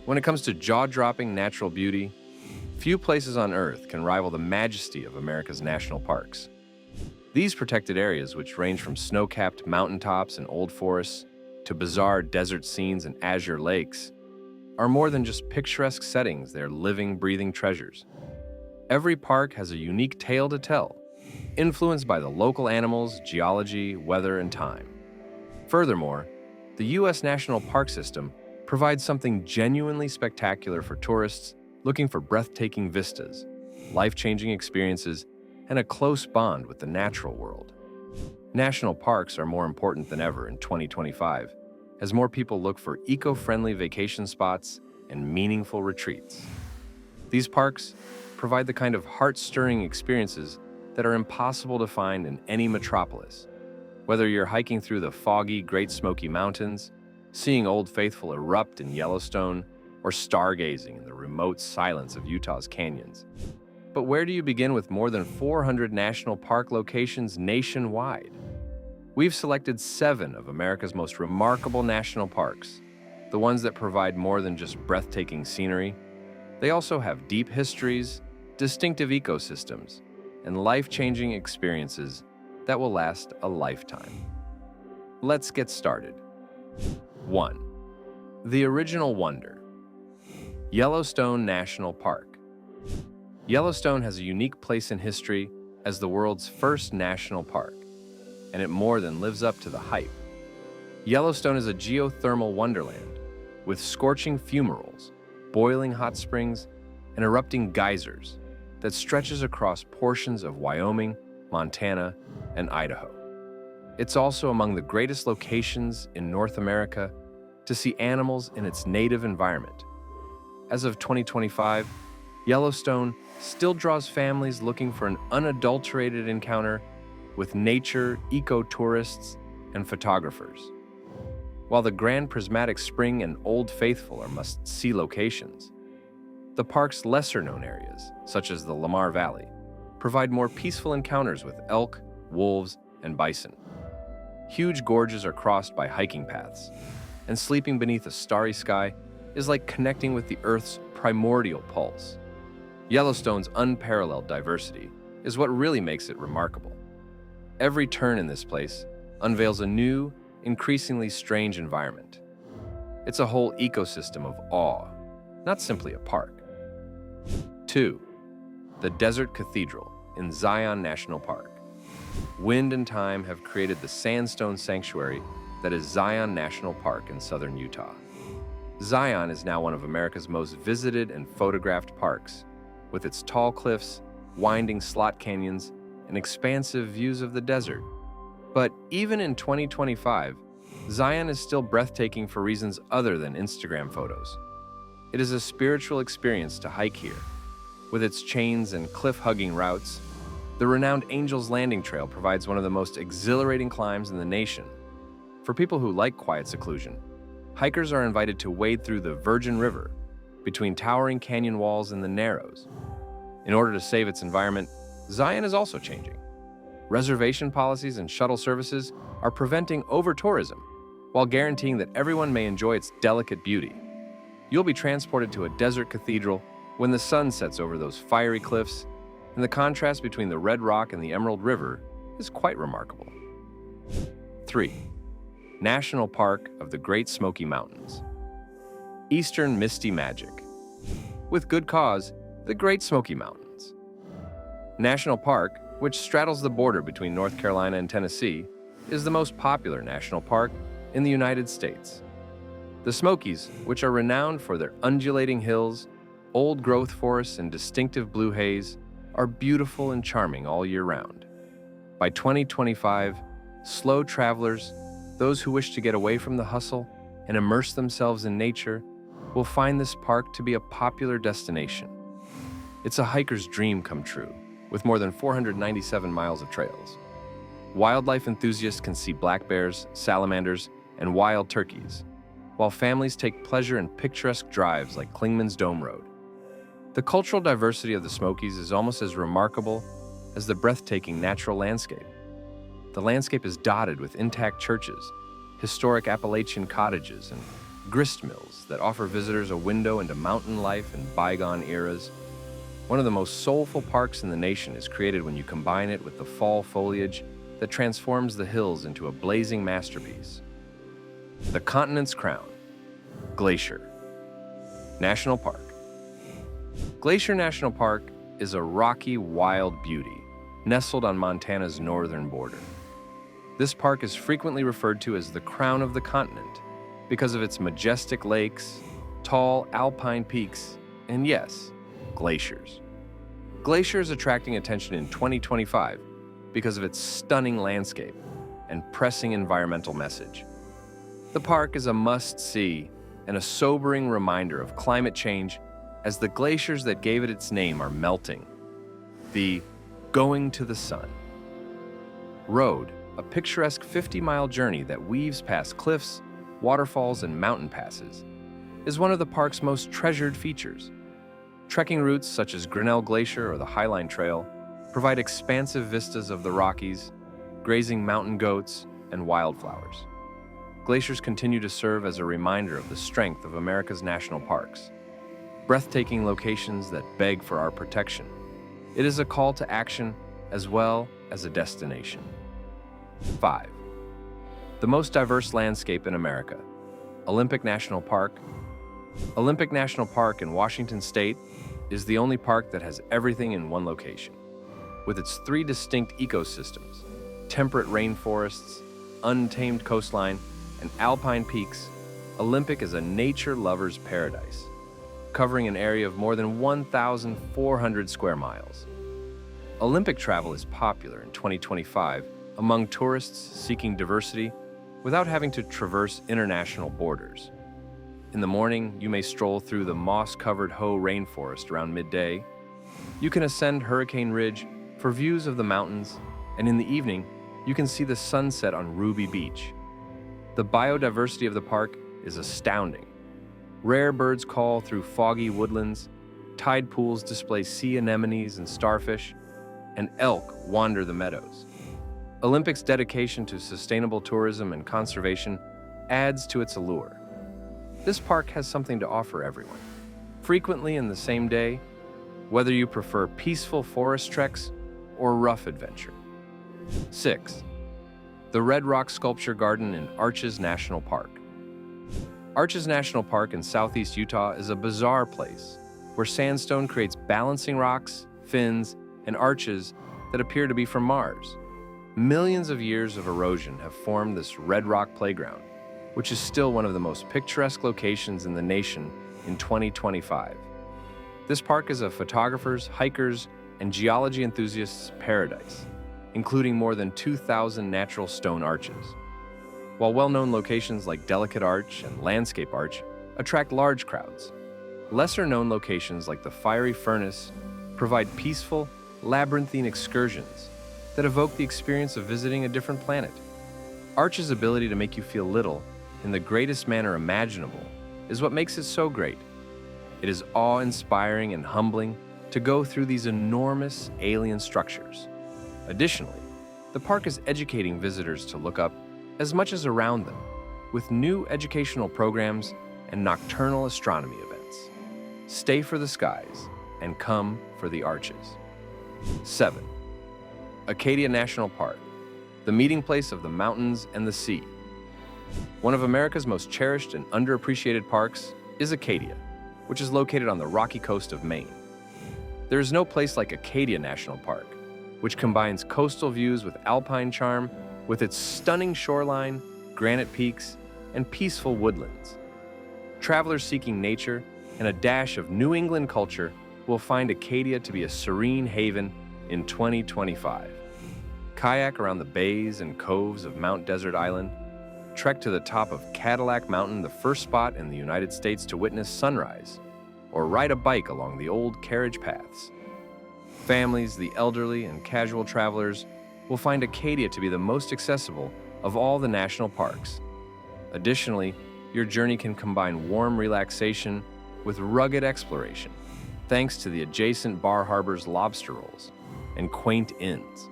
When it comes to jaw-dropping natural beauty, few places on Earth can rival the majesty of America's national parks. These protected areas, which range from snow-capped mountaintops and old forests to bizarre desert scenes and azure lakes, are more than just picturesque settings, they're living, breathing treasures. Every park has a unique tale to tell, influenced by the local animals, geology, weather, and time. Furthermore, the U.S. National Park System provides something genuinely spectacular for tourists looking for breathtaking vistas, life-changing experiences, and a close bond with the natural world. National parks are more important than ever in 2025, as more people look for eco-friendly vacation spots and meaningful retreats. These parks provide the kind of heart-stirring experiences that are impossible to find in any metropolis. Whether you're hiking through the foggy Great Smoky Mountains, seeing Old Faithful erupt in Yellowstone, or stargazing in the remote silence of Utah's canyons. But where do you begin with more than 400 national park locations nationwide? We've selected 7 of America's most remarkable national parks, the ones that provide more than just breathtaking scenery. They also have deep histories, distinctive ecosystems, and life-changing experiences that will last a lifetime. Let's get started. 1. The Original Wonder. Yellowstone National Park. Yellowstone has a unique place in history as the world's first national park, and it more than lives up to the hype. Yellowstone is a geothermal wonderland with scorching fumaroles, boiling hot springs, and erupting geysers that stretches across portions of Wyoming, Montana, and Idaho. It's also among the greatest locations in North America to see animals in its native environment. As of 2025, Yellowstone still draws families looking for an unadulterated encounter with nature, eco-tourists, and photographers. While the Grand Prismatic Spring and Old Faithful are must-see locations, the park's lesser-known areas, such as the Lamar Valley, provide more peaceful encounters with elk, wolves, and bison. Huge gorges are crossed by hiking paths, and sleeping beneath a starry sky is like connecting with the Earth's primordial pulse. Yellowstone's unparalleled diversity is what really makes it remarkable. Every turn in this place unveils a new, increasingly strange environment. It's a whole ecosystem of awe, not simply a park. 2. The Desert Cathedral in Zion National Park. Wind and time have created the sandstone sanctuary that is Zion National Park in southern Utah. Zion is now one of America's most visited and photographed parks, with its tall cliffs, winding slot canyons, and expansive views of the desert. But even in 2025, Zion is still breathtaking for reasons other than Instagram photos. It is a spiritual experience to hike here. With its chains and cliff-hugging routes, the renowned Angel's Landing Trail provides one of the most exhilarating climbs in the nation. For people who like quiet seclusion, hikers are invited to wade through the Virgin River between towering canyon walls and the Narrows. In order to save its environment, Zion is also changing. Reservation policies and shuttle services are preventing over-tourism while guaranteeing that everyone may enjoy its delicate beauty. You'll be transported to a desert cathedral when the sun sets over those fiery cliffs, and the contrast between the red rock and the Emerald River is quite remarkable. 3. National Park of the Great Smoky Mountains. Eastern Misty Magic. With good cause, the Great Smoky Mountains. National Park, which straddles the border between North Carolina and Tennessee, is the most popular national park in the United States. The Smokies, which are renowned for their undulating hills, old-growth forests, and distinctive blue haze, are beautiful and charming all year round. By 2025, slow travelers, those who wish to get away from the hustle and immerse themselves in nature, will find this park to be a popular destination. It's a hiker's dream come true, with more than 497 miles of trails. Wildlife enthusiasts can see black bears, salamanders, and wild turkeys, while families take pleasure in picturesque drives like Clingman's Dome Road. The cultural diversity of the Smokies is almost as remarkable as the breathtaking natural landscape. The landscape is dotted with intact churches, historic Appalachian cottages, and grist mills that offer visitors a window into mountain life in bygone eras. One of the most soulful parks in the nation is created when you combine it with the fall foliage that transforms the hills into a blazing masterpiece. The continent's crown, Glacier National Park. Glacier National Park is a rocky, wild beauty nestled on Montana's northern border. This park is frequently referred to as the crown of the continent because of its majestic lakes, tall alpine peaks, and yes, glaciers. Glacier is attracting attention in 2025 because of its stunning landscape and pressing environmental message. The park is a must-see and a sobering reminder of climate change as the glaciers that gave it its name are melting. The Going to the Sun Road, a picturesque 50-mile journey that weaves past cliffs, waterfalls, and mountain passes, is one of the park's most treasured features. Trekking routes such as Grinnell Glacier or the Highline Trail provide expansive vistas of the Rockies, grazing mountain goats, and wildflowers. Glaciers continue to serve as a reminder of the strength of America's national parks, breathtaking locations that beg for our protection. It is a call to action as well as a destination. 5. The most diverse landscape in America, Olympic National Park. Olympic National Park in Washington State is the only park that has everything in one location. With its 3 distinct ecosystems, temperate rainforests, untamed coastline, and alpine peaks, Olympic is a nature lover's paradise, covering an area of more than 1,400 square miles. Olympic travel is popular in 2025 among tourists seeking diversity without having to traverse international borders. In the morning, you may stroll through the moss-covered Hoh rainforest around midday. You can ascend Hurricane Ridge for views of the mountains, and in the evening, you can see the sunset on Ruby Beach. The biodiversity of the park is astounding. Rare birds call through foggy woodlands, tide pools display sea anemones and starfish, and elk wander the meadows. Olympic's dedication to sustainable tourism and conservation adds to its allure. This park has something to offer everyone, frequently in the same day, whether you prefer peaceful forest treks or rough adventure. 6. The Red Rock Sculpture Garden in Arches National Park. Arches National Park in southeast Utah is a bizarre place where sandstone creates balancing rocks, fins, and arches that appear to be from Mars. Millions of years of erosion have formed this red rock playground, which is still one of the most picturesque locations in the nation in 2025. This park is a photographer's, hikers, and geology enthusiasts' paradise, including more than 2,000 natural stone arches. While well-known locations like Delicate Arch and Landscape Arch attract large crowds, lesser-known locations like the Fiery Furnace provide peaceful, labyrinthine excursions that evoke the experience of visiting a different planet. Arch's ability to make you feel little in the greatest manner imaginable is what makes it so great. It is awe-inspiring and humbling to go through these enormous alien structures. Additionally, the park is educating visitors to look up as much as around them, with new educational programs and nocturnal astronomy events. Stay for the skies and come for the arches. 7. Acadia National Park, the meeting place of the mountains and the sea. One of America's most cherished and underappreciated parks is Acadia, which is located on the rocky coast of Maine. There is no place like Acadia National Park, which combines coastal views with alpine charm, with its stunning shoreline, granite peaks, and peaceful woodlands. Travelers seeking nature and a dash of New England culture will find Acadia to be a serene haven in 2025. Kayak around the bays and coves of Mount Desert Island, trek to the top of Cadillac Mountain, the first spot in the United States to witness sunrise, or ride a bike along the old carriage paths. Families, the elderly, and casual travelers will find Acadia to be the most accessible of all the national parks. Additionally, your journey can combine warm relaxation with rugged exploration, thanks to the adjacent Bar Harbor's lobster rolls and quaint inns.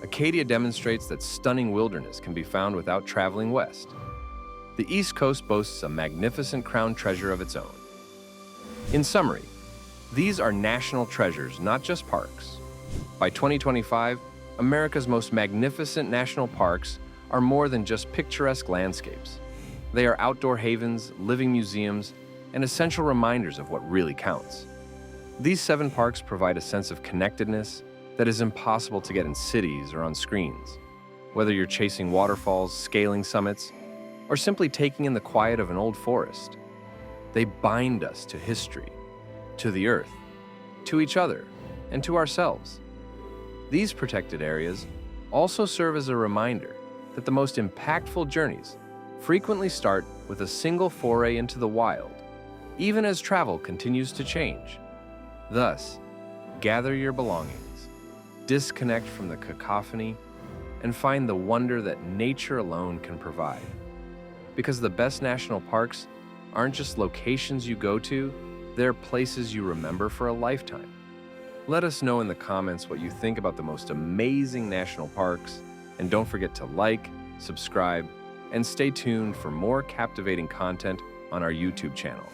Acadia demonstrates that stunning wilderness can be found without traveling west. The East Coast boasts a magnificent crown treasure of its own. In summary, these are national treasures, not just parks. By 2025, America's most magnificent national parks are more than just picturesque landscapes. They are outdoor havens, living museums, and essential reminders of what really counts. These 7 parks provide a sense of connectedness that is impossible to get in cities or on screens. Whether you're chasing waterfalls, scaling summits, or simply taking in the quiet of an old forest, they bind us to history, to the earth, to each other, and to ourselves. These protected areas also serve as a reminder that the most impactful journeys frequently start with a single foray into the wild, even as travel continues to change. Thus, gather your belongings, disconnect from the cacophony, and find the wonder that nature alone can provide. Because the best national parks aren't just locations you go to, they're places you remember for a lifetime. Let us know in the comments what you think about the most amazing national parks, and don't forget to like, subscribe, and stay tuned for more captivating content on our YouTube channel.